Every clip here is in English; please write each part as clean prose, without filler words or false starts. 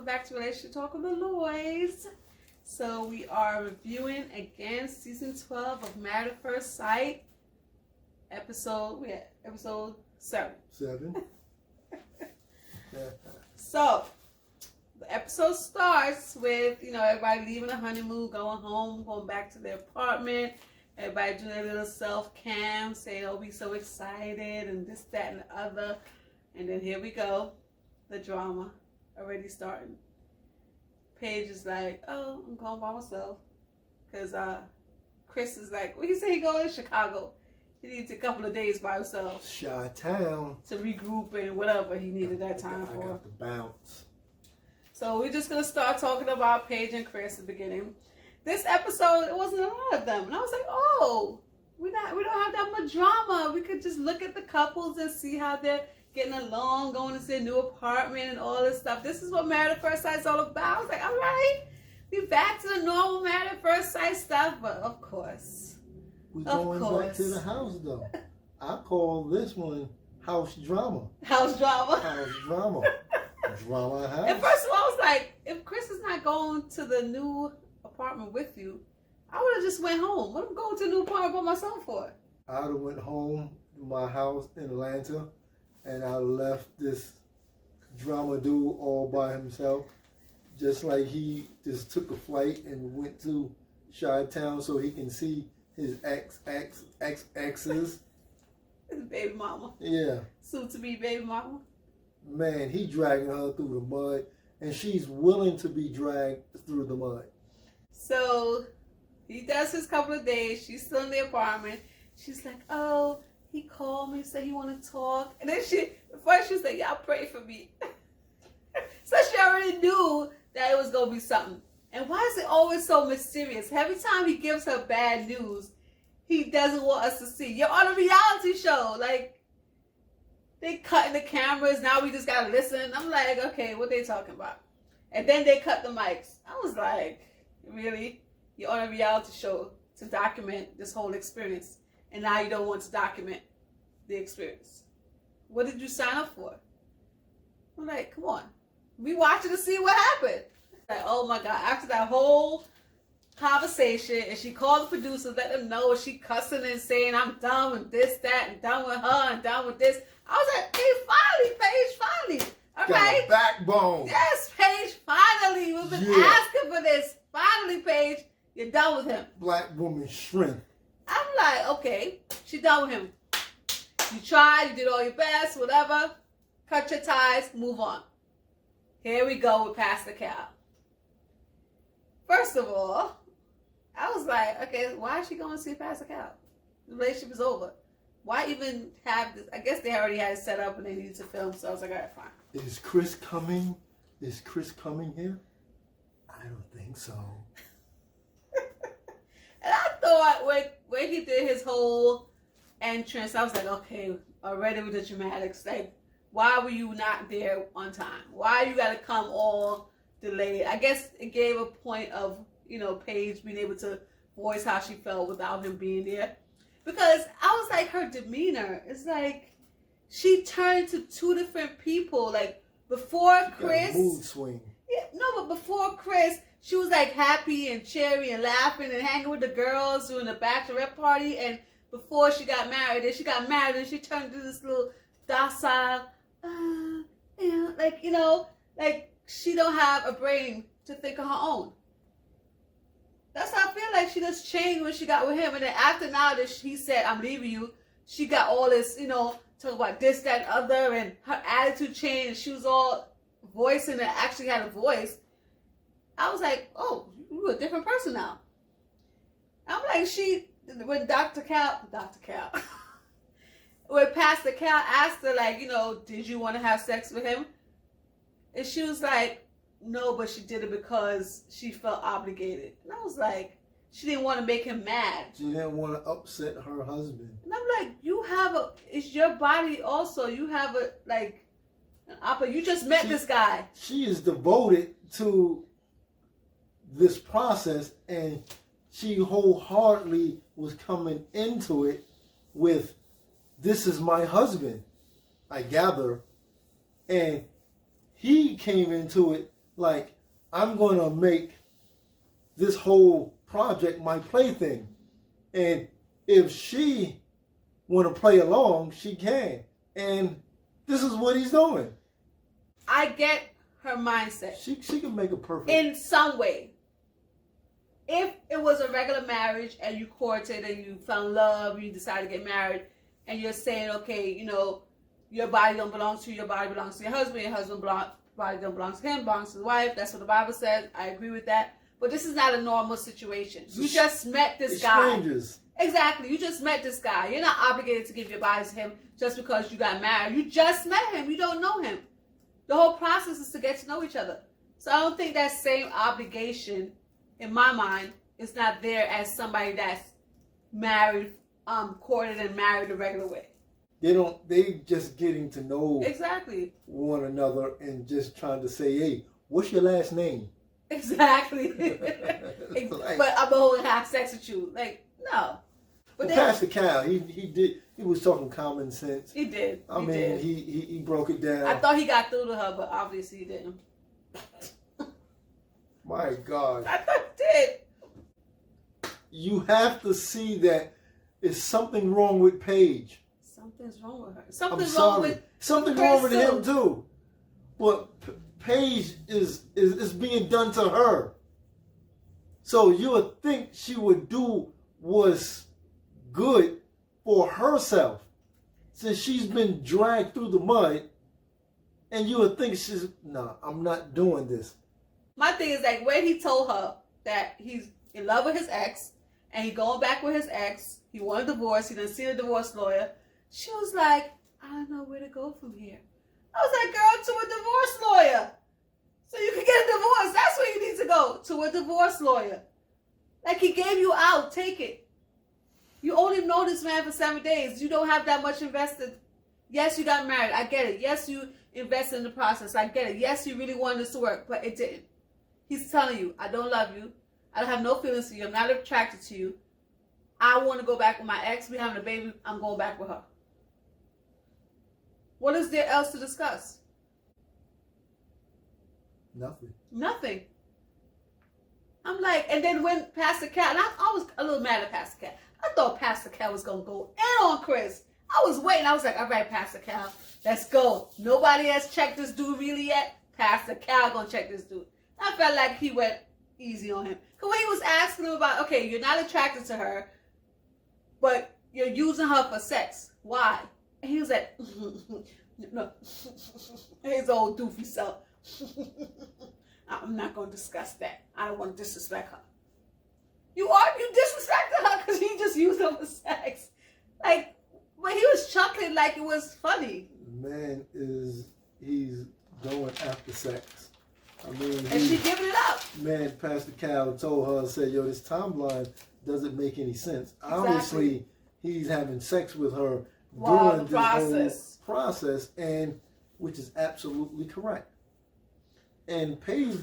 welcome back to Relationship Talk with the Loys. So we are reviewing again season 12 of Married at First Sight. Episode 7. 7. So the episode starts with, everybody leaving the honeymoon, going home, going back to their apartment. Everybody doing their little self-cam, saying, oh, we so excited, and this, that, and the other. And then here we go. The drama already starting. Paige is like, oh, I'm going by myself. Because Chris is like, what he say he going to Chicago? He needs a couple of days by himself. Chi-town. To regroup and whatever he needed that time for. I got to bounce. So we're just going to start talking about Paige and Chris at the beginning. This episode, it wasn't a lot of them. And I was like, oh, we don't have that much drama. We could just look at the couples and see how they're getting along, going to their new apartment and all this stuff. This is what Married at First Sight is all about. I was like, all right, we back to the normal Married at First Sight stuff. But of course. We're going back to the house, though. I call this one house drama. House drama? House drama. Drama house. And first of all, I was like, if Chris is not going to the new apartment with you, I would have just went home. What am I going to a new apartment by myself for? I would have went home to my house in Atlanta, and I left this drama dude all by himself, just like he just took a flight and went to Chi-town so he can see his exes. His baby mama. Yeah. Soon to be baby mama. Man, he dragging her through the mud, and she's willing to be dragged through the mud. So he does his couple of days. She's still in the apartment. She's like, oh, he called me, said he want to talk. And then first she was like, y'all pray for me. So she already knew that it was going to be something. And why is it always so mysterious? Every time he gives her bad news, he doesn't want us to see. You're on a reality show. Like, they cutting the cameras. Now we just got to listen. I'm like, okay, what they talking about? And then they cut the mics. I was like, really? You're on a reality show to document this whole experience. And now you don't want to document the experience. What did you sign up for? I'm like, come on. We watching to see what happened. Like, oh my God. After that whole conversation, and she called the producers, let them know, she cussing and saying, I'm done with this, that, and done with her, and done with this. I was like, hey, finally, Paige, finally. Okay? Got a backbone. Yes, Paige, finally. We've been asking for this. Finally, Paige, you're done with him. Black woman strength. I'm like, okay, she done with him. You tried, you did all your best, whatever. Cut your ties, move on. Here we go with Pastor Cal. First of all, I was like, okay, why is she going to see Pastor Cal? The relationship is over. Why even have this? I guess they already had it set up and they needed to film, so I was like, all right, fine. Is Chris coming? Is Chris coming here? I don't think so. And I thought when he did his whole entrance, I was like, okay, already with the dramatics. Like, why were you not there on time? Why you got to come all delayed? I guess it gave a point of, Paige being able to voice how she felt without him being there. Because I was like, her demeanor, it's like she turned to two different people. Like, before Chris. Mood swing. Yeah, no, but before Chris, she was like happy and cheery and laughing and hanging with the girls doing the bachelorette party. And before she got married, and she turned into this little docile, like she don't have a brain to think of her own. That's how I feel like she just changed when she got with him. And then after now that he said, I'm leaving you, she got all this, talking about this, that, and other, and her attitude changed. She was all voicing and actually had a voice. I was like, oh, you're a different person now. I'm like, when Dr. Cal, when Pastor Cal asked her, like, did you want to have sex with him? And she was like, no, but she did it because she felt obligated. And I was like, she didn't want to make him mad. She didn't want to upset her husband. And I'm like, it's your body also. You have you just met this guy. She is devoted to this process, and she wholeheartedly was coming into it with, this is my husband, I gather. And he came into it like, I'm going to make this whole project my plaything. And if she want to play along, she can. And this is what he's doing. I get her mindset. She can make it perfect. In some way. If it was a regular marriage and you courted and you fell in love, you decided to get married, and you're saying, okay, you know, your body don't belong to you, your body belongs to your husband body don't belong to him, belongs to the wife. That's what the Bible says. I agree with that. But this is not a normal situation. You just met this guy. Strangers. Exactly. You just met this guy. You're not obligated to give your body to him just because you got married. You just met him. You don't know him. The whole process is to get to know each other. So I don't think that same obligation, in my mind, is not there as somebody that's married, courted and married the regular way. They just getting to know Exactly. one another and just trying to say, hey, what's your last name? Exactly. Like, but I'm going to have sex with you. Like, no. But well, Pastor Cal, he was talking common sense. He did. He broke it down. I thought he got through to her, but obviously he didn't. My God. I thought he did. You have to see that there's something wrong with Paige. Something's wrong with her. Something wrong with him too. But Paige is being done to her. So you would think she would do what's good for herself, since she's been dragged through the mud, and you would think I'm not doing this. My thing is, like, when he told her that he's in love with his ex, and he going back with his ex, he wanted a divorce, he done seen a divorce lawyer, she was like, I don't know where to go from here. I was like, girl, to a divorce lawyer. So you can get a divorce. That's where you need to go, to a divorce lawyer. Like, he gave you out. Take it. You only know this man for 7 days. You don't have that much invested. Yes, you got married. I get it. Yes, you invested in the process. I get it. Yes, you really wanted this to work, but it didn't. He's telling you, I don't love you. I don't have no feelings for you. I'm not attracted to you. I want to go back with my ex. We're having a baby. I'm going back with her. What is there else to discuss? Nothing. I'm like, and then when Pastor Cat, and I was a little mad at Pastor Cat. I thought Pastor Cat was going to go in on Chris. I was waiting. I was like, all right, Pastor Cal, let's go. Nobody has checked this dude really yet. Pastor Cal going to check this dude. I felt like he went easy on him. Because when he was asking him about, okay, you're not attracted to her, but you're using her for sex. Why? And he was like, no. His old doofy self. I'm not going to discuss that. I don't want to disrespect her. You disrespected her because he just used her for sex. Like, but he was chuckling like it was funny. Man he's going after sex. I mean, and she giving it up. Man, Pastor Cal told her, said, yo, this timeline doesn't make any sense. Exactly. Obviously, he's having sex with her during this whole process, and which is absolutely correct. And Paige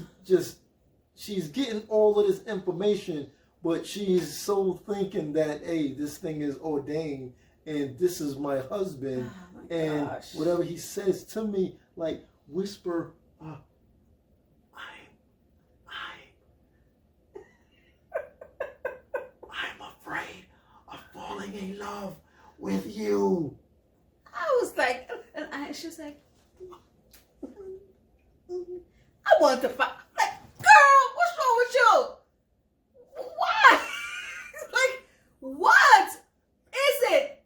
she's getting all of this information, but she's so thinking that, hey, this thing is ordained, and this is my husband, and whatever he says to me, like, whisper, I'm afraid of falling in love with you. I was like, and she was like, I wanted to fight. I'm like, girl, what's wrong with you? Why? Like, what is it?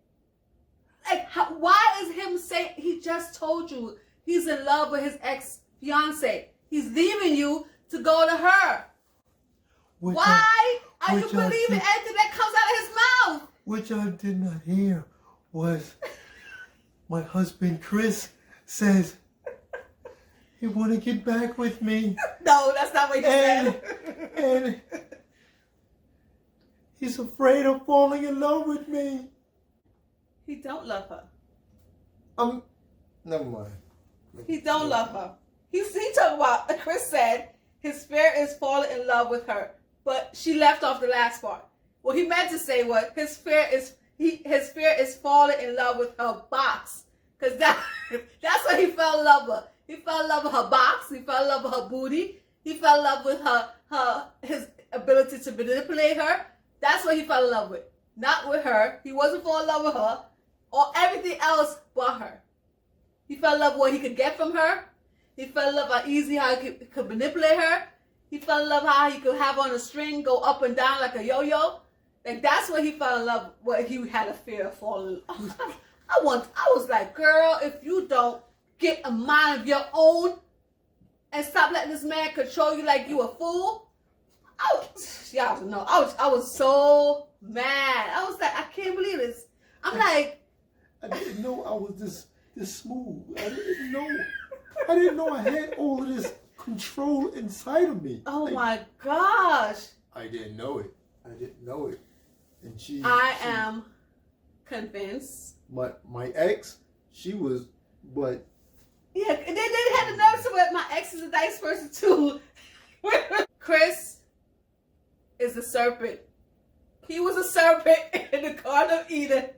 Like, why is him saying, he just told you he's in love with his ex-fiance. He's leaving you to go to her. Why are you believing anything that comes out of his mouth? Which I did not hear was my husband Chris says he want to get back with me. No, that's not what he said. And he's afraid of falling in love with me. He don't love her. Never mind. He don't love her. He talking about, Chris said his spirit is falling in love with her, but she left off the last part. What he meant to say was his spirit is falling in love with her box, because that's what he fell in love with. He fell in love with her box. He fell in love with her booty. He fell in love with his ability to manipulate her. That's what he fell in love with. Not with her. He wasn't falling in love with her or everything else but her. He fell in love with what he could get from her. He fell in love how easy how he could manipulate her. He fell in love how he could have on a string, go up and down like a yo-yo. Like, that's what he fell in love with, what he had a fear of falling in love. I was like, girl, if you don't get a mind of your own and stop letting this man control you like you a fool. I was so mad. I was like, I can't believe this. I'm like, I didn't know I was this smooth. I didn't know I had all of this control inside of me. Oh my gosh. I didn't know it. And she am convinced. My ex, she was, but yeah, and then they had to notice that my ex is a nice person too. Chris is a serpent. He was a serpent in the Garden of Eden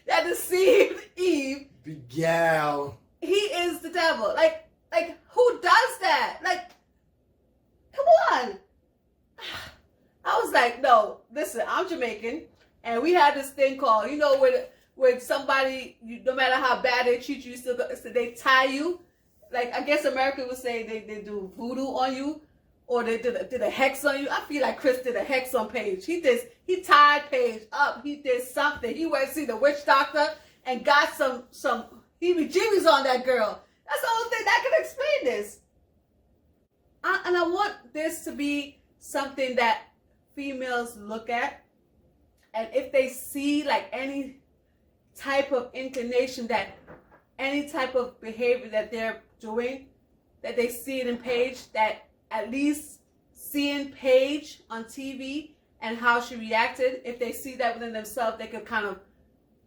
that deceived Eve. Beguile. He is the devil. Like who does that? Like, come on. I was like, no, listen, I'm Jamaican, and we had this thing called, you know, when somebody, no matter how bad they treat you, still they tie you. Like, I guess America would say they do voodoo on you, or they did a hex on you. I feel like Chris did a hex on Paige. He tied Paige up. He did something. He went to see the witch doctor and got some heebie-jeebies on that girl. That's the only thing that can explain this. And I want this to be something that females look at, and if they see like any type of inclination, that any type of behavior that they're doing, that they see it in Paige, that at least seeing Paige on TV and how she reacted, if they see that within themselves, they could kind of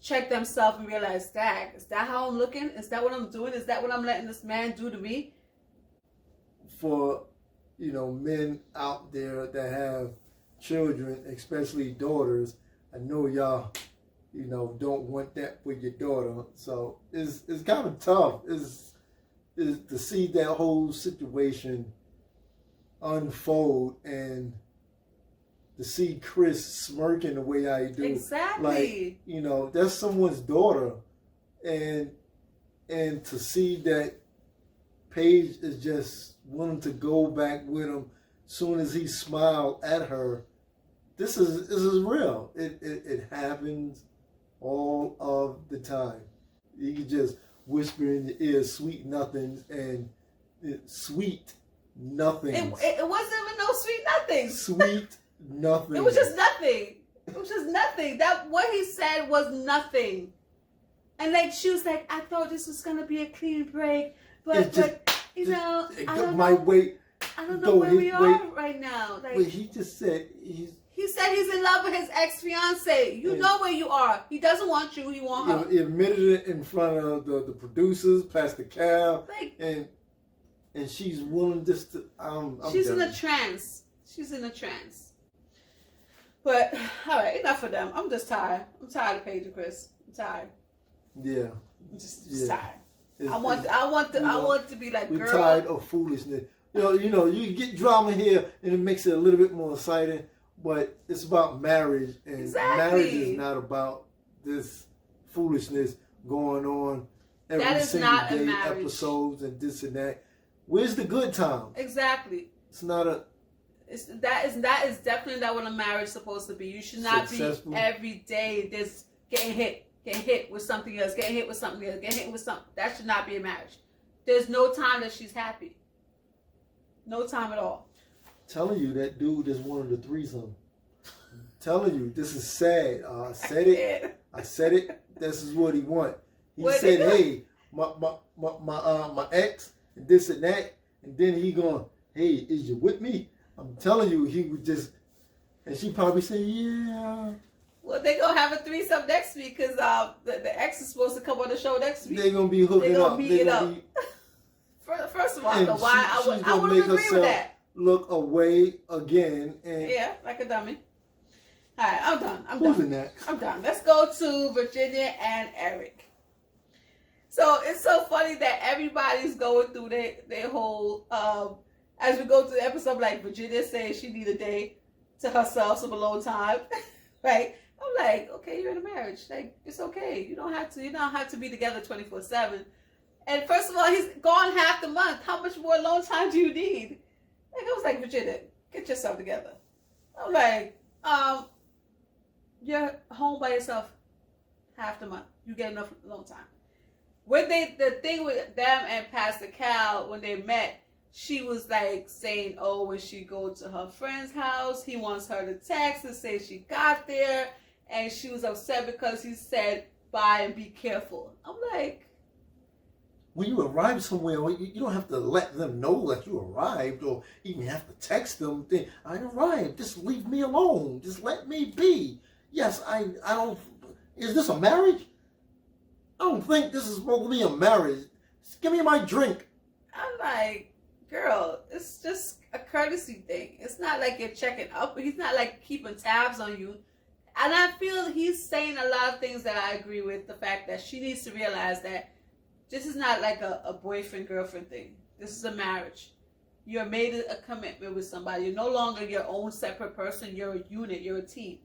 check themselves and realize, dang, is that how I'm looking? Is that what I'm doing? Is that what I'm letting this man do to me? For, men out there that have children, especially daughters, I know y'all, don't want that for your daughter. So it's kind of tough is to see that whole situation unfold and to see Chris smirking the way I do. Exactly. Like, that's someone's daughter. And to see that Paige is just wanting to go back with him soon as he smiled at her. This is real. It happens all of the time. You can just whisper in your ear sweet nothings and sweet nothings. It wasn't even no sweet nothing. Sweet nothing. It was just nothing. It was just nothing. That what he said was nothing. And like she was like, I thought this was gonna be a clean break, but I don't know where we are right now. Like, but he just said he said he's in love with his ex-fiance. You know where you are. He doesn't want you. He wants her. He admitted it in front of the producers, Pastor Cal, and she's willing just to. She's in a trance. She's in a trance. But all right, enough of them. I'm just tired. I'm tired of Paige and Chris. I'm tired. Yeah. I'm just tired. I want to be like, we're girl. tired of foolishness. You get drama here and it makes it a little bit more exciting, but it's about marriage, and marriage is not about this foolishness going on every single day, episodes and this and that. Where's the good time? Exactly. It's not a. That is definitely not what a marriage is supposed to be. You should not be every day just getting hit with something else, getting hit with something else, getting hit with something. That should not be a marriage. There's no time that she's happy. No time at all. Telling you that dude just wanted a threesome. Telling you this is sad. I said it. This is what he want. He said, "Hey, my ex and this and that," and then he going, "Hey, is you with me?" I'm telling you, he would just, and she probably say, "Yeah." Well, they're going to have a threesome next week because the ex is supposed to come on the show next week. They're going to be hooking up. They're going to beat it up. First of all, I don't know why I wouldn't agree with that. Look away again. And yeah, like a dummy. All right, I'm done. I'm done. Let's go to Virginia and Erik. So it's so funny that everybody's going through their whole as we go through the episode, like Virginia says she need a day to herself, some alone time, right? I'm like, okay, you're in a marriage. Like, it's okay. You don't have to be together 24/7. And first of all, he's gone half the month. How much more alone time do you need? Like, I was like, Virginia, get yourself together. I'm like, you're home by yourself half the month. You get enough alone time. The thing with them and Pastor Cal, when they met, she was like saying, oh, when she go to her friend's house, he wants her to text and say she got there. And she was upset because he said, bye and be careful. I'm like, when you arrive somewhere, you don't have to let them know that you arrived or even have to text them. I arrived. Just leave me alone. Just let me be. Yes, I don't. Is this a marriage? I don't think this is supposed to be a marriage. Just give me my drink. I'm like, girl, it's just a courtesy thing. It's not like you're checking up. He's not like keeping tabs on you. And I feel he's saying a lot of things that I agree with. The fact that she needs to realize that this is not like a boyfriend-girlfriend thing. This is a marriage. You're made a commitment with somebody. You're no longer your own separate person. You're a unit. You're a team.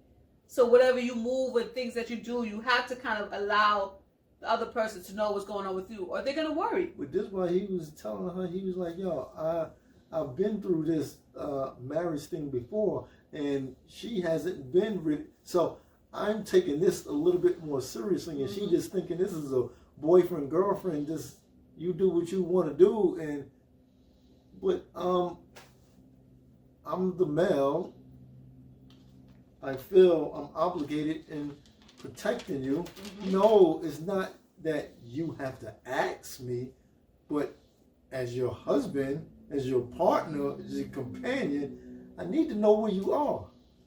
So whatever you move and things that you do, you have to kind of allow the other person to know what's going on with you, or they're going to worry. But this is why he was telling her, he was like, yo, I've been through this marriage thing before, and she hasn't been really. So I'm taking this a little bit more seriously, and she just thinking this is a boyfriend, girlfriend, just you do what you want to do. But I'm the male. I feel I'm obligated in protecting you. No, it's not that you have to ask me, but as your husband, as your partner, as your companion, I need to know where you are.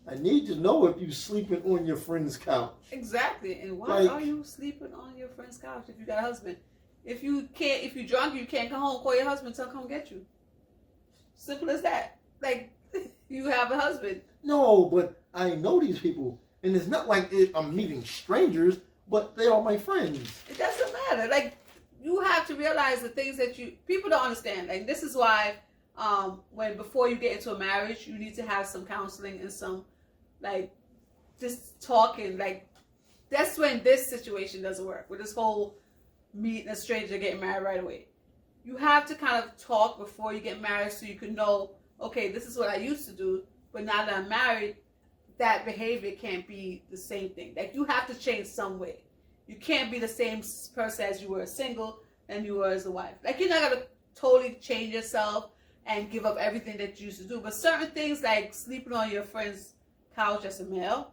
I need to know if you're sleeping on your friend's couch. Exactly. And why are you sleeping on your friend's couch if you got a husband? If you're drunk, you can't come home, call your husband, tell him come get you. Simple as that. Like, you have a husband. No, but I know these people. And it's not like I'm meeting strangers, but they are my friends. It doesn't matter. Like, you have to realize the things that people don't understand. Like, this is why before you get into a marriage, you need to have some counseling and some, like, just talking. Like, that's when this situation doesn't work. With this whole meeting a stranger, getting married right away. You have to kind of talk before you get married so you can know, okay, this is what I used to do, but now that I'm married, that behavior can't be the same thing. Like, you have to change some way. You can't be the same person as you were single and you were as a wife. Like, you're not going to totally change yourself and give up everything that you used to do. But certain things like sleeping on your friend's couch as a male,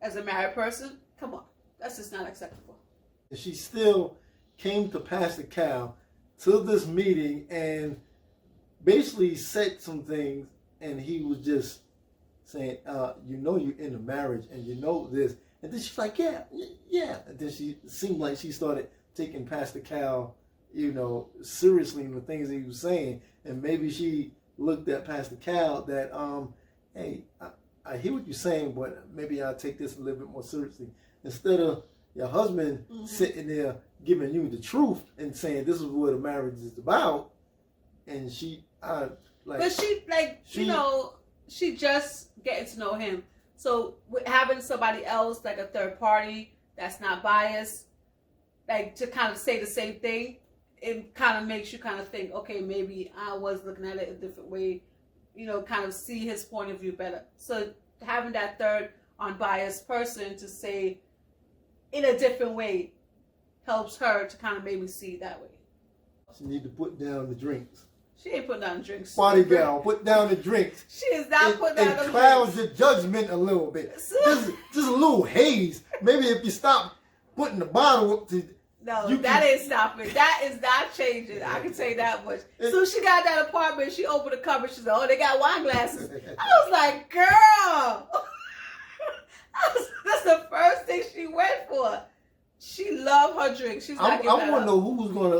as a married person, come on. That's just not acceptable. She still came to Pastor Cal to this meeting and basically said some things, and he was just saying, you know you're in a marriage and you know this. And then she's like, yeah. And then she seemed like she started taking Pastor Cal, seriously in the things that he was saying. And maybe she looked at Pastor Cal that, hey, I hear what you're saying, but maybe I'll take this a little bit more seriously. Instead of your husband sitting there giving you the truth and saying this is what a marriage is about. And she just getting to know him. So with having somebody else, like a third party that's not biased, like to kind of say the same thing, it kind of makes you kind of think, okay, maybe I was looking at it a different way, kind of see his point of view better. So having that third unbiased person to say in a different way helps her to kind of maybe see it that way. She need to put down the drinks. She ain't putting down the drinks. Body gal, put down the drinks. She is not putting down the drinks. It clouds your judgment a little bit. Just a little haze. Maybe if you stop putting the bottle up to... No, that ain't stopping. That is not changing. I can say that much. So she got that apartment. She opened the cupboard. She said, oh, they got wine glasses. I was like, girl. That's the first thing she went for. She loved her drink. She's not giving that up. I want to know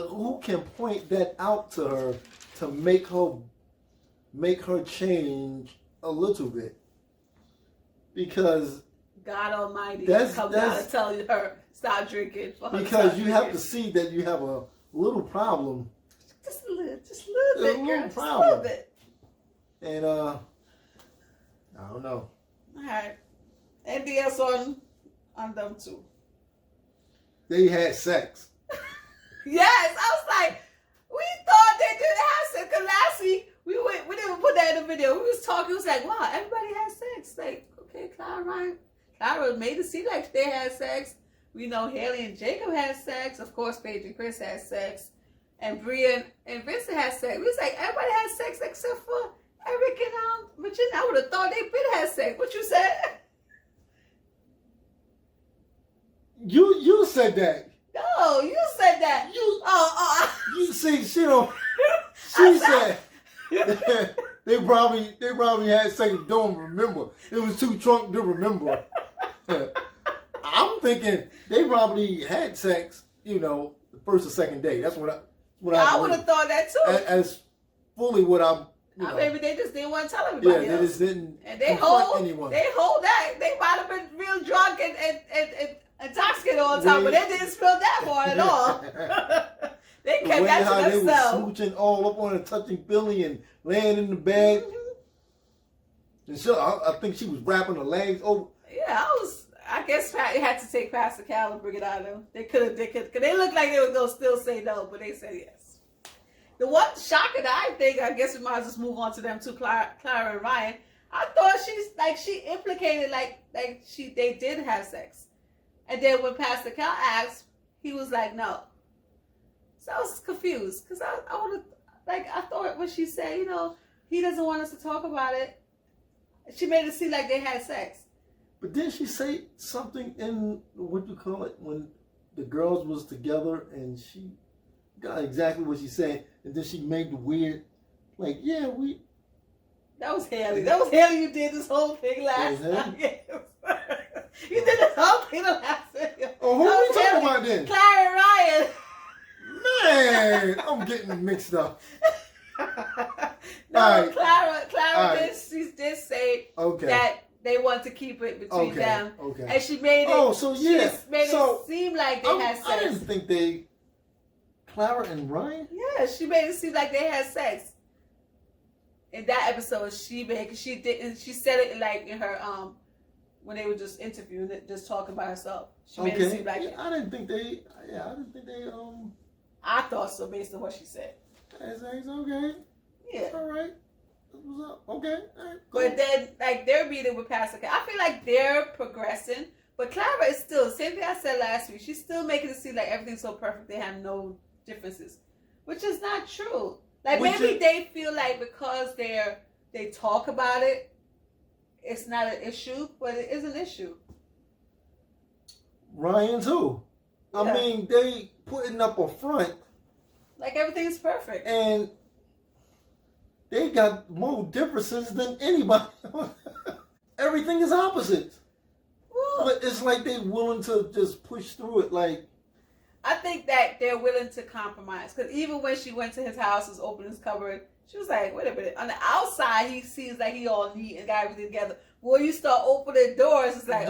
who can point that out to her to make her change a little bit, because God Almighty comes down and tell her stop drinking. Because you have to see that you have a little problem. Just a little bit, girl. Just a little bit. And I don't know. All right. Anything else on them two? They had sex. Yes, I was like, we thought they didn't have sex. Cause last week we didn't put that in the video. We was talking. It was like, wow, everybody had sex. Like, okay, Clara made it seem like they had sex. We know Haley and Jacob had sex. Of course, Paige and Chris had sex, and Briana and Vincent had sex. We was like, everybody had sex except for Erik and Regina. I would have thought they been had sex. What you said? You said that. No, you said that. You see, she don't. She said they probably had sex. Don't remember. It was too drunk to remember. I'm thinking they probably had sex. You know, the first or second day. That's what I would have thought that too. As fully what I'm. Maybe they just didn't want to tell everybody. Yeah, they just didn't. And they hold that. They might have been real drunk and intoxicated all the time, but they didn't spill that part at all. They kept that to themselves. They were smooching all up on her, touching Billy and laying in the bed. And I think she was wrapping her legs over. Yeah, I guess it had to take Pastor Cal and bring it out of them. They could, because they looked like they were going to still say no, but they said yes. The one shocker that I think, I guess we might as well just move on to them too, Clara and Ryan. I thought she implicated they did have sex. And then when Pastor Cal asked, he was like, no. So I was confused because I would have, I thought when she said, he doesn't want us to talk about it, she made it seem like they had sex. But didn't she say something in, what you call it, when the girls was together and she got exactly what she said, and then she made the weird, That was Haley. That was Haley who did this whole thing last time. You did this whole thing last video. Oh, who are we talking about then? Clara Ryan. Man, I'm getting mixed up. No, right. Clara right. did say that they want to keep it between them. Okay. And she made it. She made it seem like they had sex. I didn't think Clara and Ryan? Yeah, she made it seem like they had sex. In that episode, she said it in her when they were just interviewing it, just talking by herself. She made it seem like it. I didn't think they I thought so based on what she said. It's okay. Yeah. All right. What's up? Okay. All right. Cool. But then their meeting with Pastor Cal, I feel like they're progressing. But Clara is still, same thing I said last week, she's still making it seem like everything's so perfect they have no differences. Which is not true. Maybe they feel like because they talk about it, it's not an issue, but it is an issue. Ryan too. Yeah. I mean, they putting up a front. Like everything's perfect. And they got more differences than anybody. Everything is opposites. Well, but it's like they're willing to just push through it. I think that they're willing to compromise. Because even when she went to his house, was opening his cupboard, she was like, wait a minute. On the outside, he seems like he all neat and got everything together. When you start opening doors, it's like,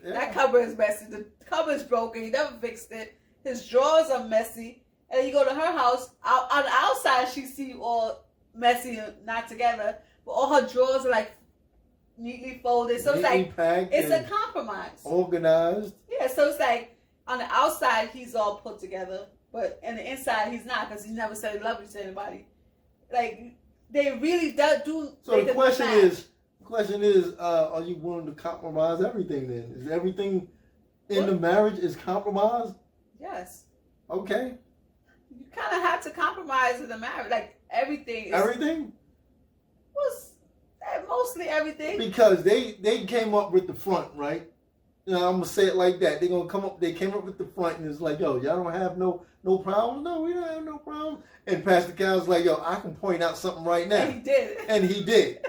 that cupboard is messy. The cupboard's broken. He never fixed it. His drawers are messy. And then you go to her house. On the outside, she see you all messy and not together. But all her drawers are neatly folded. So it's a compromise. Organized. Yeah, so it's on the outside, he's all put together, but on the inside, he's not because he never said he loved you to anybody. They really do. So the question is, are you willing to compromise everything then? Is everything in the marriage is compromised? Yes. Okay. You kind of have to compromise in the marriage. Everything. Everything? Mostly everything. Because they came up with the front, right? I'm gonna say it like that. They came up with the front, and it's like, yo, y'all don't have no problems? No, we don't have no problems. And Pastor Cal's like, yo, I can point out something right now. And he did.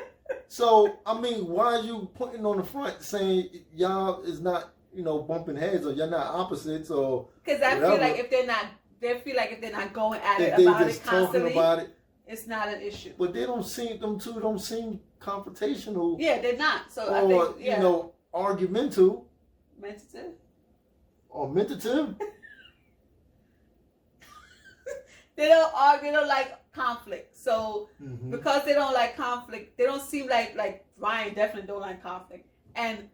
So, I mean, why are you putting on the front saying y'all is not, bumping heads or you're not opposites or because I feel like if they're not going at it about it constantly, about it, it's not an issue. But them two don't seem confrontational. Yeah, they're not. So I think, argumentative. Mentative? Or mentative? They don't argue, conflict. So because they don't like conflict, they don't seem like Ryan definitely don't like conflict. And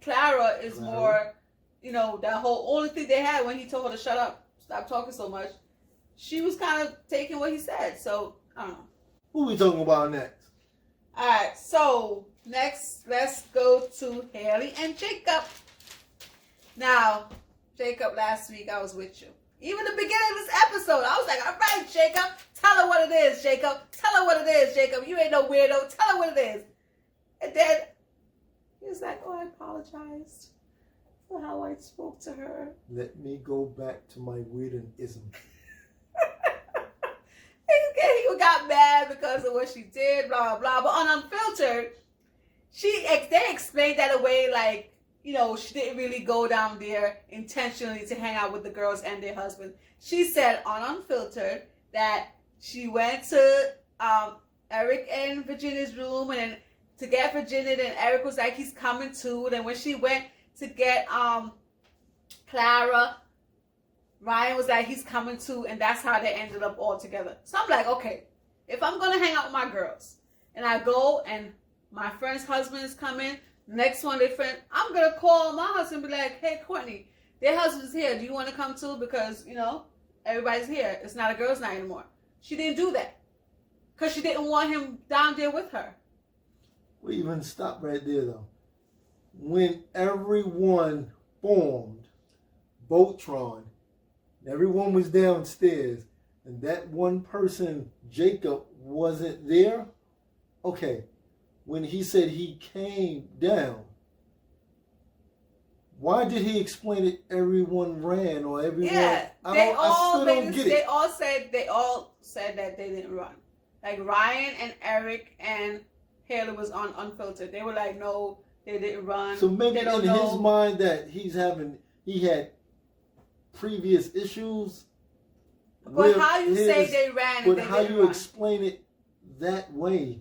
Clara is more, you know, that whole only thing they had when he told her to shut up, stop talking so much. She was kind of taking what he said. So I don't know. Who we talking about next? All right. So next, let's go to Haley and Jacob. Now, Jacob, last week I was with you. Even the beginning of this episode, I was like, all right, Jacob, tell her what it is, Jacob. Tell her what it is, Jacob. You ain't no weirdo. Tell her what it is. And then he was like, oh, I apologized for how I spoke to her. Let me go back to my weird-ism. He got mad because of what she did, blah, blah, blah. But on Unfiltered, they explained that away like, you know, she didn't really go down there intentionally to hang out with the girls and their husband. She said on Unfiltered that she went to Erik and Virginia's room, and then to get Virginia, then Erik was like, he's coming too. Then when she went to get Clara, Ryan was like, he's coming too, and that's how they ended up all together. So I'm like, okay, if I'm going to hang out with my girls, and I go, and my friend's husband is coming, next one, their friend, I'm going to call my husband and be like, hey, Courtney, their husband's here. Do you want to come too? Because, you know, everybody's here. It's not a girl's night anymore. She didn't do that because she didn't want him down there with her. We even stop right there, though. When everyone formed Voltron, everyone was downstairs, and that one person, Jacob, wasn't there, okay, when he said he came down, why did he explain it? Everyone ran, or everyone. Yeah, I still don't get it. They all said that they didn't run. Like Ryan and Erik and Haley was on Unfiltered. They were like, no, they didn't run. So maybe in his mind that he had previous issues. But how you say they ran? But how you explain it that way?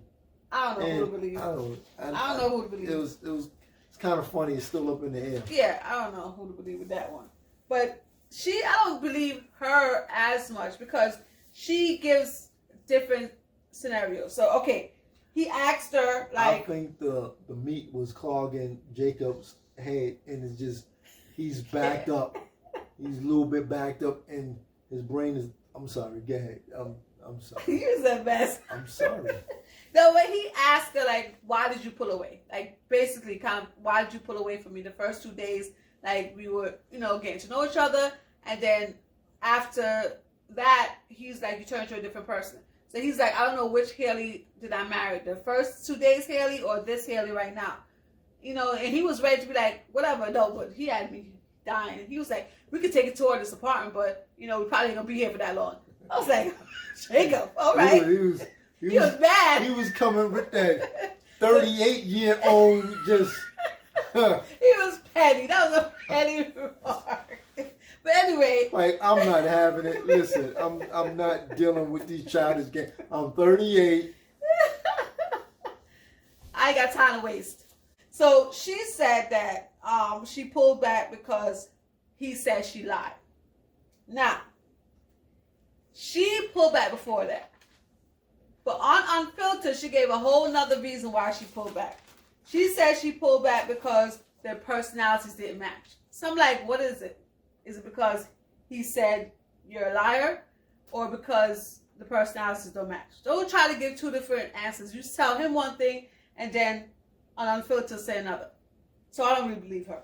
I don't know who to believe. I don't know who to believe. It's kind of funny. It's still up in the air. Yeah, I don't know who to believe with that one. But I don't believe her as much because she gives different scenarios. So, okay, he asked her, like... I think the meat was clogging Jacob's head, and it's just, he's backed up. He's a little bit backed up, and his brain is... I'm sorry, go ahead. I'm sorry. You're the best. I'm sorry. No, when he asked her, like, why did you pull away? Like, basically, kind of, why did you pull away from me? The first 2 days, like, we were, you know, getting to know each other. And then after that, he's like, you turned into a different person. So he's like, I don't know which Haley did I marry. The first 2 days Haley or this Haley right now. You know, and he was ready to be like, whatever. No, but he had me dying. He was like, we could take a tour of this apartment, but, you know, we probably ain't going to be here for that long. I was like, Jacob, all right. He was bad. He was coming with that 38-year-old just... He was petty. That was a petty remark. But anyway... Like, I'm not having it. Listen, I'm not dealing with these childish games. I'm 38. I ain't got time to waste. So she said that she pulled back because he said she lied. Now, she pulled back before that. But on Unfiltered, she gave a whole nother reason why she pulled back. She said she pulled back because their personalities didn't match. So I'm like, what is it? Is it because he said you're a liar? Or because the personalities don't match? Don't try to give two different answers. You just tell him one thing and then on Unfiltered say another. So I don't really believe her.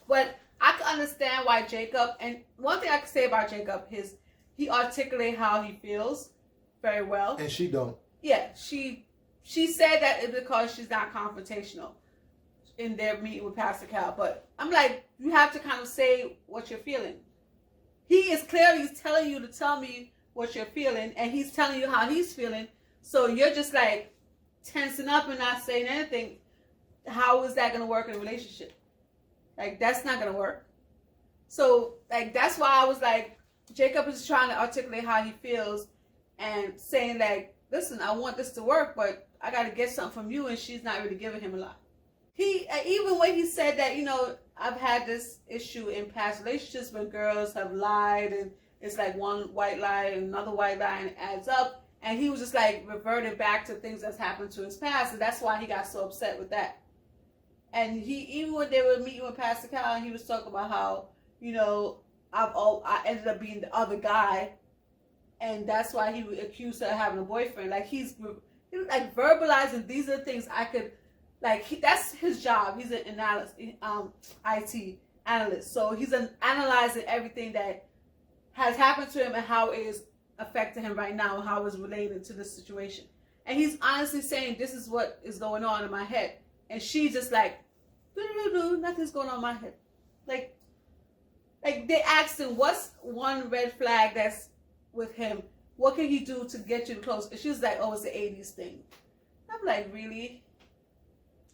But I can understand why Jacob, and one thing I can say about Jacob is he articulates how he feels very well. And she don't. Yeah, she said that it's because she's not confrontational in their meeting with Pastor Cal. But I'm like, you have to kind of say what you're feeling. He is clearly telling you to tell me what you're feeling, and he's telling you how he's feeling. So you're just like tensing up and not saying anything. How is that going to work in a relationship? Like, that's not going to work. So, like, that's why I was like, Jacob is trying to articulate how he feels and saying, like, listen, I want this to work, but I got to get something from you, and she's not really giving him a lot. Even when he said that, you know, I've had this issue in past relationships when girls have lied and it's like one white lie and another white lie, and it adds up. And he was just like reverting back to things that's happened to his past, and that's why he got so upset with that. And he, even when they were meeting with Pastor Cal, he was talking about how, you know, I ended up being the other guy, and that's why he accused her of having a boyfriend. Like he was like verbalizing, these are the things I could, like that's his job. He's an analyst, IT analyst, so he's analyzing everything that has happened to him and how it is affecting him right now and how it's related to this situation. And he's honestly saying, this is what is going on in my head. And she's just like, nothing's going on in my head. Like they asked him, what's one red flag that's with him? What can he do to get you close? And she was like, oh, it's the 80s thing. I'm like, really?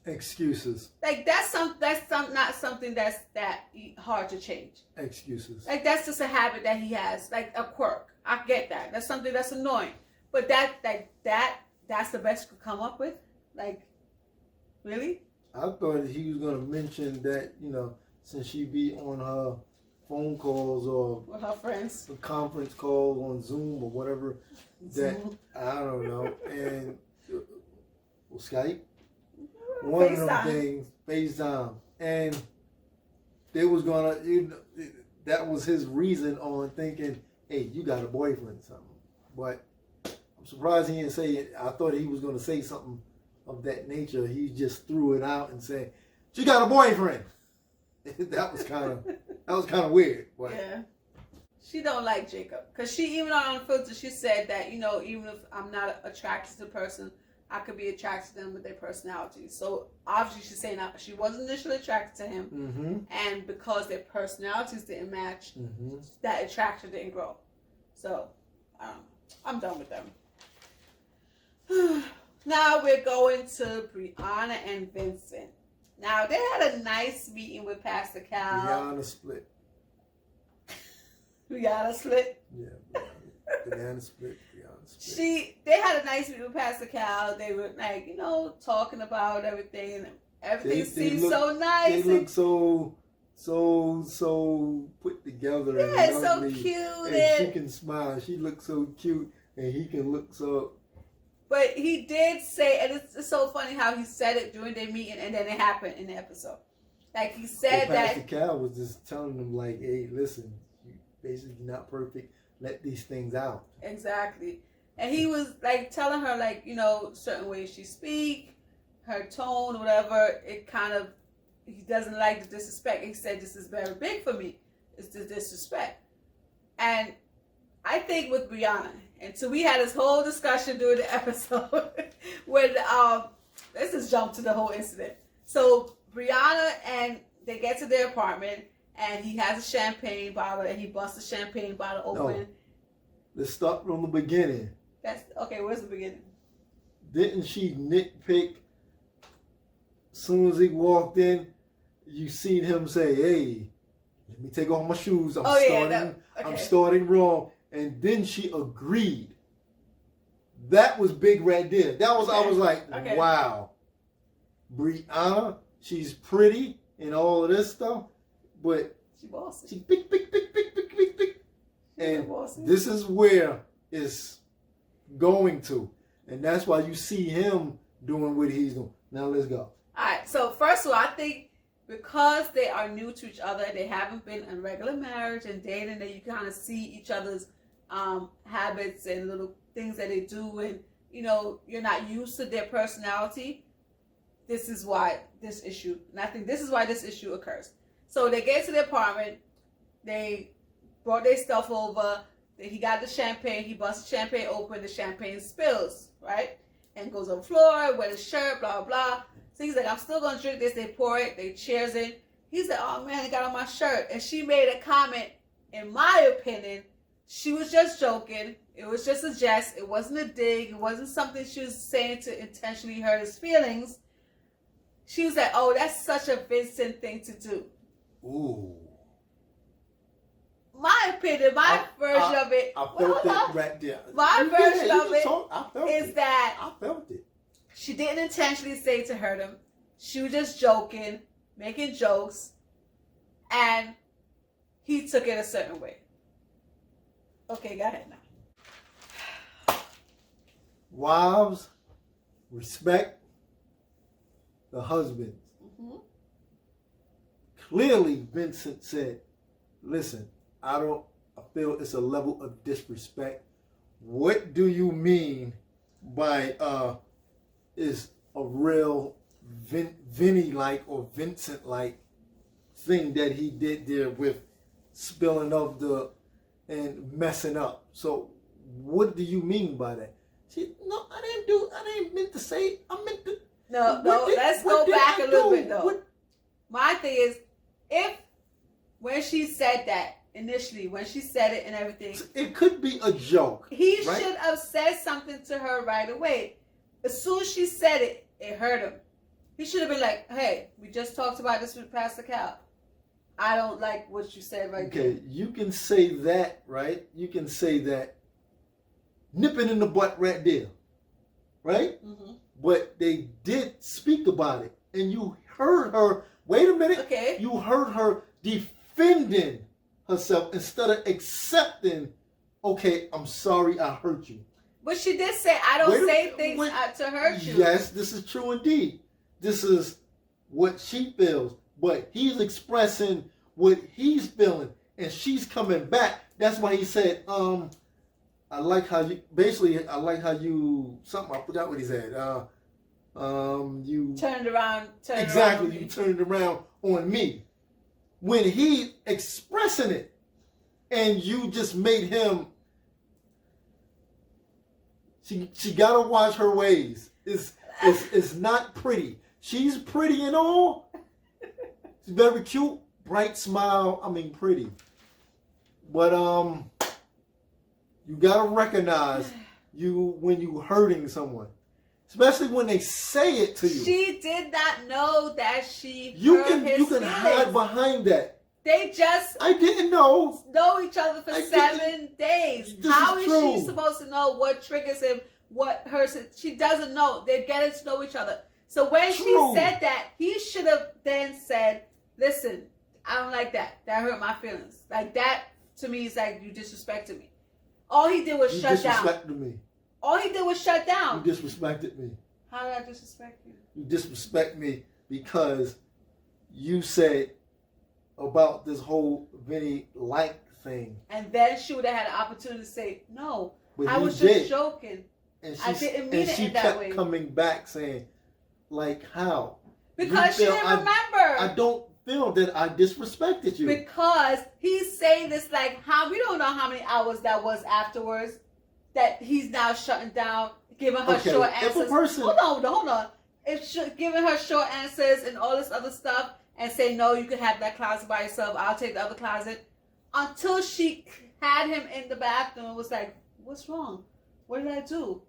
Excuses. Like that's not something that's that hard to change. Excuses. Like that's just a habit that he has, like a quirk. I get that. That's something that's annoying. But that's the best you could come up with? Like, really? I thought he was gonna mention that, you know, since she be on her phone calls or with her friends, a conference call on Zoom or whatever, that Zoom. I don't know, and Skype, one of them things, FaceTime, and they was gonna, you know, that was his reason on thinking, hey, you got a boyfriend or something. But I'm surprised he didn't say it. I thought he was gonna say something of that nature. He just threw it out and said, she got a boyfriend. that was kind of weird. But yeah. She don't like Jacob. Because she, even on Unfiltered, she said that, you know, even if I'm not attracted to the person, I could be attracted to them with their personality. So obviously she's saying that she wasn't initially attracted to him. Mm-hmm. And because their personalities didn't match, that attraction didn't grow. So I'm done with them. Now we're going to Briana and Vincent. Now they had a nice meeting with Pastor Cal. Briana split. Briana split? Yeah, Briana split. They had a nice meeting with Pastor Cal. They were like, you know, talking about everything. Everything seemed so nice. They look so put together. Yeah, and so cute. And she can smile. She looks so cute, and he can look so. But he did say, and it's so funny how he said it during their meeting, and then it happened in the episode. Like he said Pastor Cal was just telling them, like, hey, listen, you're basically not perfect. Let these things out. Exactly. And he was like telling her, like, you know, certain ways she speak, her tone, whatever, it kind of, he doesn't like the disrespect. He said, this is very big for me. It's the disrespect. And I think with Briana, and so we had this whole discussion during the episode when, let's just jump to the whole incident. So Briana and they get to their apartment and he has a champagne bottle and he busts the champagne bottle open. No. Let's start from the beginning. That's okay. Where's the beginning? Didn't she nitpick? As soon as he walked in, you seen him say, "Hey, let me take off my shoes. I'm starting wrong." And then she agreed. That was big right there. That was I was like, wow. Briana, she's pretty and all of this stuff, but she bossy. She big. And this is where it's going to. And that's why you see him doing what he's doing. Now let's go. All right. So first of all, I think because they are new to each other, they haven't been in regular marriage and dating, that you kind of see each other's habits and little things that they do, and you know, you're not used to their personality. This is why this issue, and I think this is why this issue occurs. So they get to the apartment, they brought their stuff over. He got the champagne. He busts the champagne open. The champagne spills, right? And goes on the floor, wear his shirt, blah, blah. So he's like, I'm still going to drink this. They pour it. They cheers it. He's like, oh, man, it got on my shirt. And she made a comment, in my opinion, she was just joking. It was just a jest. It wasn't a dig. It wasn't something she was saying to intentionally hurt his feelings. She was like, oh, that's such a Vincent thing to do. Ooh. My opinion, my version of it. I felt it right there. My version of it is that I felt it. She didn't intentionally say to hurt him. She was just joking, making jokes, and he took it a certain way. Okay, go ahead now. Wives, respect the husbands. Mm-hmm. Clearly, Vincent said, listen, I feel it's a level of disrespect. What do you mean by is a real Vinny-like or Vincent-like thing that he did there with spilling of and messing up? So what do you mean by that? No, I didn't mean to say, I meant to. No, let's go back a little bit though. My thing is, when she said that initially, when she said it and everything, it could be a joke. He should have said something to her right away. As soon as she said it, it hurt him. He should have been like, hey, we just talked about this with Pastor Cal. I don't like what you said right there. Okay, you can say that, right? You can say that. Nip it in the butt right there. Right? Mm-hmm. But they did speak about it. And you heard her, wait a minute. Okay. You heard her defending herself instead of accepting, okay, I'm sorry I hurt you. But she did say, I don't say things to hurt you. Yes, this is true indeed. This is what she feels. But he's expressing what he's feeling. And she's coming back. That's why he said, I like how you something, I forgot what he said. You turned around. Exactly, you turned around on me. When he expressing it, and you just made him, she gotta watch her ways. It's not pretty. She's pretty and all. She's very cute, bright smile. I mean, pretty. But you gotta recognize when you hurting someone, especially when they say it to you. She did not know that she. You can hide behind that. I didn't know each other for 7 days. How is she supposed to know what triggers him? What hurts him? She doesn't know. They're getting to know each other. So when she said that, he should have then said, "Listen, I don't like that. That hurt my feelings. Like that to me is like you disrespected me." All he did was shut down. You disrespected me. All he did was shut down. You disrespected me. How did I disrespect you? You disrespect me because you said about this whole Vinny like thing. And then she would have had an opportunity to say, no, but I was just joking. And I didn't mean it in that way. And she kept coming back saying, like, how? Because she didn't remember. I don't feel that I disrespected you. Because he's saying this like, we don't know how many hours that was afterwards that he's now shutting down, giving her short answers. Hold on. Giving her short answers and all this other stuff and say, no, you can have that closet by yourself. I'll take the other closet. Until she had him in the bathroom and was like, what's wrong? What did I do?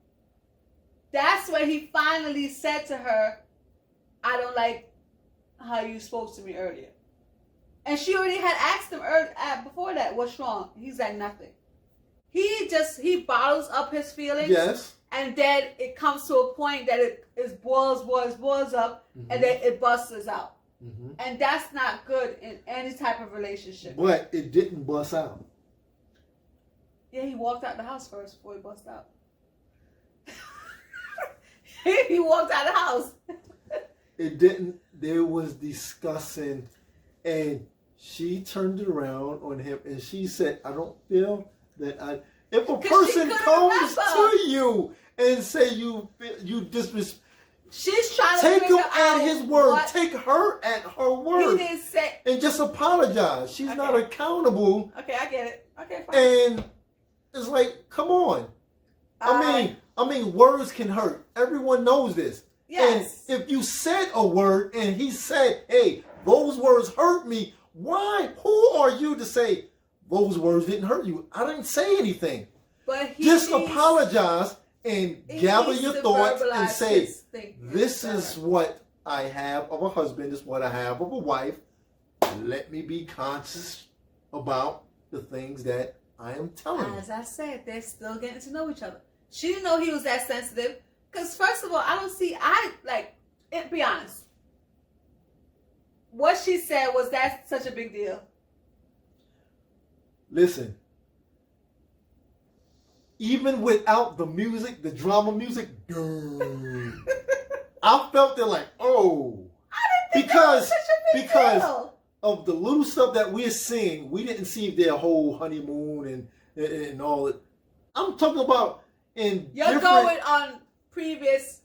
That's when he finally said to her, I don't like how you spoke to me earlier. And she already had asked him before that, what's wrong? He's like, nothing. He bottles up his feelings. Yes. And then it comes to a point that it boils up, mm-hmm. and then it busts out. Mm-hmm. And that's not good in any type of relationship. But it didn't bust out. Yeah, he walked out the house first before he bust out. He walked out of the house. It didn't. There was discussing, and she turned around on him, and she said, I don't feel that I... If a person comes to you and say you disrespect... She's trying to take him at his word. Take her at her word. He didn't say... And just apologize. She's not accountable. Okay, I get it. Okay, fine. And it's like, come on. I mean, words can hurt. Everyone knows this. Yes. And if you said a word and he said, hey, those words hurt me, why? Who are you to say those words didn't hurt you? I didn't say anything. But just apologize and gather your thoughts and say, this is what I have of a husband, this is what I have of a wife. Let me be conscious about the things that I am telling you. As I said, they're still getting to know each other. She didn't know he was that sensitive. Because first of all, be honest. What she said, was that such a big deal? Listen, even without the music, the drama music, I felt it like, oh. Because of the little stuff that we're seeing, we didn't see their whole honeymoon and all it. I'm talking about You're going on previous,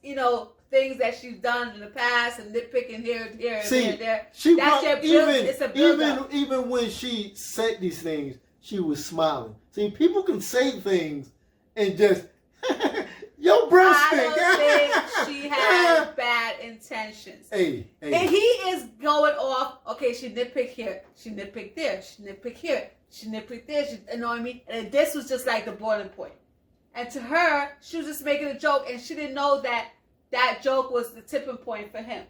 things that she's done in the past and nitpicking here and there. That's your build. It's a build. Even when she said these things, she was smiling. See, people can say things and just your breast stink. I don't think she had bad intentions. Hey. And he is going off, okay, she nitpicked here, she nitpicked there, she nitpicked here, she nitpicked there, you know what I mean? And this was just like the boiling point. And to her, she was just making a joke, and she didn't know that that joke was the tipping point for him.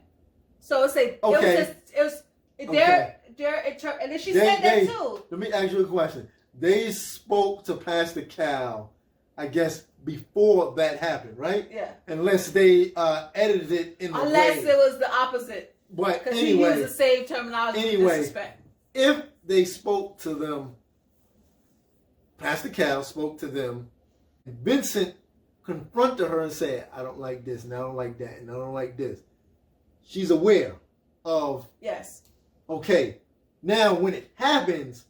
So it's like, and then she said that too. Let me ask you a question. They spoke to Pastor Cal, I guess, before that happened, right? Yeah. Unless they edited it in the way. Unless it was the opposite. But because anyway, he used the same terminology with disrespect. If they spoke to them, Pastor Cal spoke to them, and Vincent confronted her and said, I don't like this, and I don't like that, and I don't like this. She's aware of, yes. Okay, now when it happens,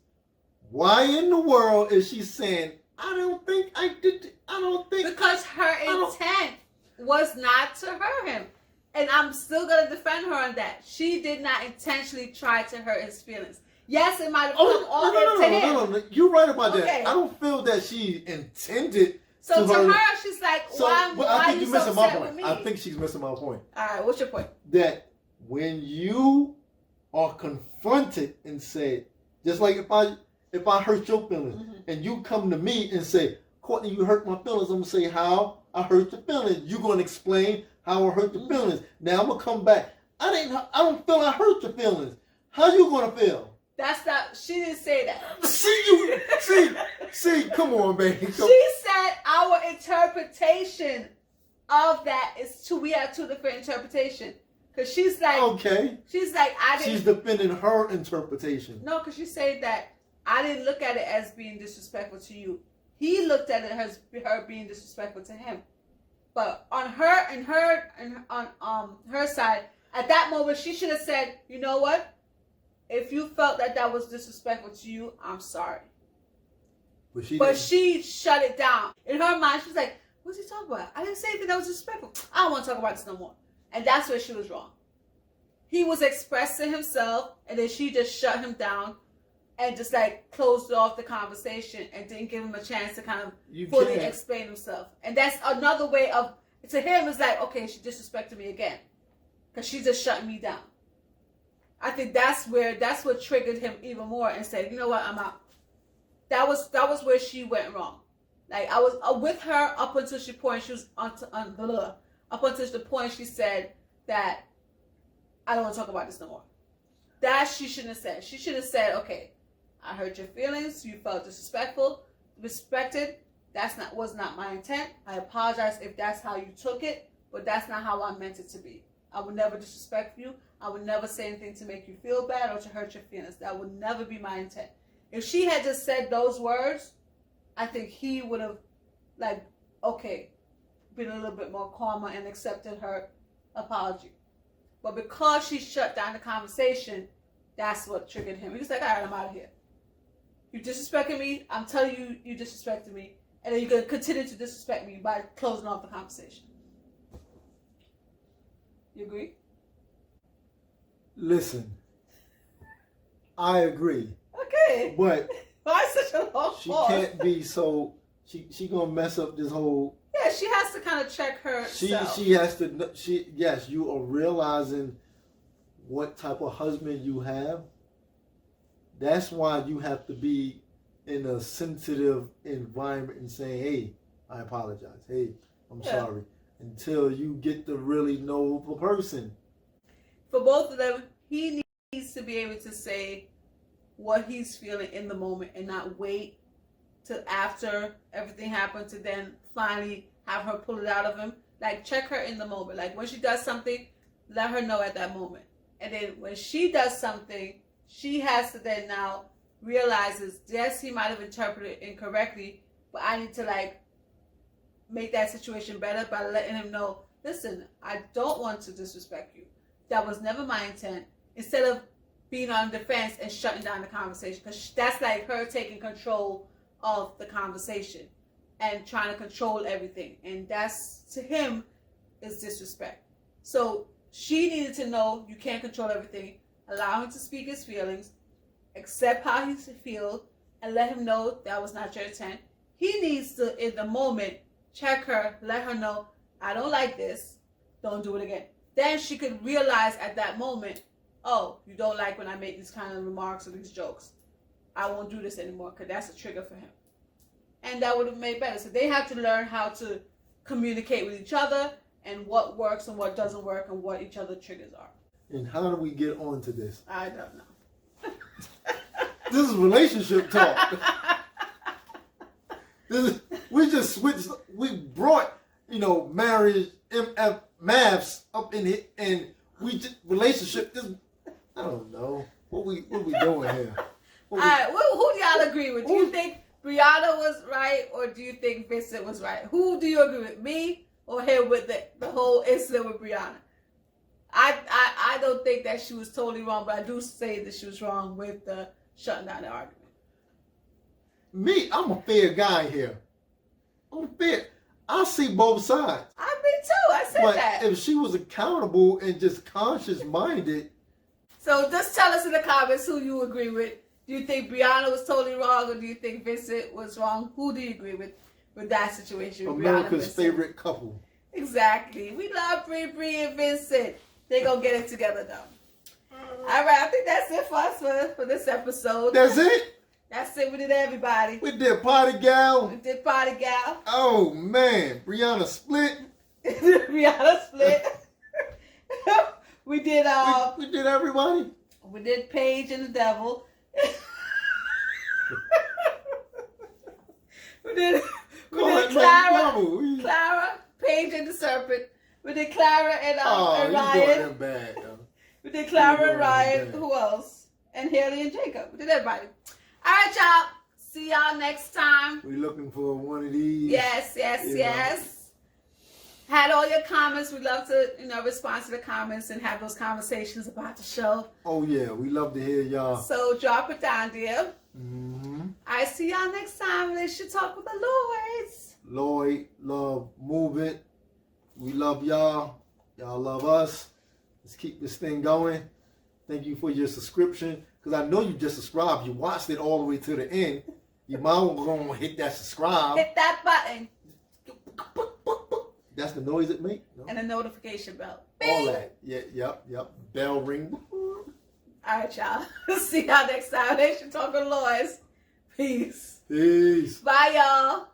why in the world is she saying, I don't think I did, I don't think. Because her intent was not to hurt him. And I'm still going to defend her on that. She did not intentionally try to hurt his feelings. Yes, it might have come all into him. No. You're right about that. I don't feel that she intended so to her, she's like, why are you so upset with me? I think she's missing my point. All right, what's your point? That when you are confronted and say, just like if I hurt your feelings, and you come to me and say, Courtney, you hurt my feelings, I'm going to say how I hurt your feelings. You're going to explain how I hurt your feelings. Now I'm going to come back. I don't feel I hurt your feelings. How you going to feel? That's not, she didn't say that. See, come on, baby. She said our interpretation of that we have two different interpretations. Because she's like, okay. She's like, she's defending her interpretation. No, because she said that I didn't look at it as being disrespectful to you. He looked at it as her being disrespectful to him. But on her side, at that moment, she should have said, you know what? If you felt that was disrespectful to you, I'm sorry. But she shut it down. In her mind, she's like, what's he talking about? I didn't say anything that was disrespectful. I don't want to talk about this no more. And that's where she was wrong. He was expressing himself, and then she just shut him down and just like closed off the conversation and didn't give him a chance to kind of fully explain himself. And that's another way of, to him, it's like, okay, she disrespected me again because she just shut me down. I think that's what triggered him even more and said, you know what, I'm out. That was where she went wrong. Like, I was with her up until she was up until the point she said that I don't want to talk about this no more. That she shouldn't have said. She should have said, okay, I hurt your feelings. You felt respected. Was not my intent. I apologize if that's how you took it, but that's not how I meant it to be. I would never disrespect you. I would never say anything to make you feel bad or to hurt your feelings. That would never be my intent. If she had just said those words, I think he would have, like, okay, been a little bit more calmer and accepted her apology. But because she shut down the conversation, that's what triggered him. He was like, all right, I'm out of here. You disrespected me. I'm telling you, you disrespected me. And then you're going to continue to disrespect me by closing off the conversation. You agree? Listen, I agree. Okay. But why such a long she can't be so, she going to mess up this whole. Yeah, she has to kind of check herself. She has to, yes, you are realizing what type of husband you have. That's why you have to be in a sensitive environment and saying, hey, I apologize. Hey, I'm sorry. Until you get to really know the person. For both of them, he needs to be able to say what he's feeling in the moment and not wait till after everything happened to then finally have her pull it out of him. Like, check her in the moment. Like, when she does something, let her know at that moment. And then when she does something, she has to then now realizes, yes, he might have interpreted it incorrectly, but I need to, like, make that situation better by letting him know, listen, I don't want to disrespect you. That was never my intent. Instead of being on defense and shutting down the conversation, because that's like her taking control of the conversation and trying to control everything, and that's, to him, is disrespect. So she needed to know you can't control everything. Allow him to speak his feelings, accept how he feels, and let him know that was not your intent. He needs to, in the moment, check her, let her know, I don't like this, don't do it again. Then she could realize at that moment, oh, you don't like when I make these kind of remarks or these jokes. I won't do this anymore, because that's a trigger for him. And that would have made better. So they have to learn how to communicate with each other and what works and what doesn't work and what each other's triggers are. And how do we get on to this? I don't know. This is relationship talk. We just switched. We brought, marriage, maths up in it, and we just relationship. I don't know what we doing here. All right, who do y'all agree with? Do you think Briana was right, or do you think Vincent was right? Who do you agree with, me or him with the whole incident with Briana? I don't think that she was totally wrong, but I do say that she was wrong with the shutting down the argument. Me, I'm a fair guy here. I'm fair. I see both sides. Me too. I said but that. If she was accountable and just conscious-minded. So just tell us in the comments who you agree with. Do you think Briana was totally wrong, or do you think Vincent was wrong? Who do you agree with that situation? America's favorite couple. Exactly. We love Bri and Vincent. They gonna get it together though. All right, I think that's it for us for this episode. That's it? That's it. We did everybody. We did Party Gal. We did Party Gal. Oh, man. Briana split. Briana split. We did we did everybody. We did Paige and the Devil. we did Clara, Paige and the Serpent. We did Clara and Ryan. Bad, we did Clara and Ryan. Who else? And Haley and Jacob. We did everybody. All right, y'all. See y'all next time. We're looking for one of these. Yes. Had all your comments. We'd love to, respond to the comments and have those conversations about the show. Oh, yeah. We love to hear y'all. So drop it down, dear. Mm-hmm. I see y'all next time. Let's talk with the Lloyds. Lloyd, love movement. We love y'all. Y'all love us. Let's keep this thing going. Thank you for your subscription. Because I know you just subscribed. You watched it all the way to the end. Your mom was going to hit that subscribe. Hit that button. That's the noise it makes? No? And a notification bell. All that. Yeah, yep. Bell ring. All right, y'all. See y'all next time. They should talk with Lloyds. Peace. Peace. Bye, y'all.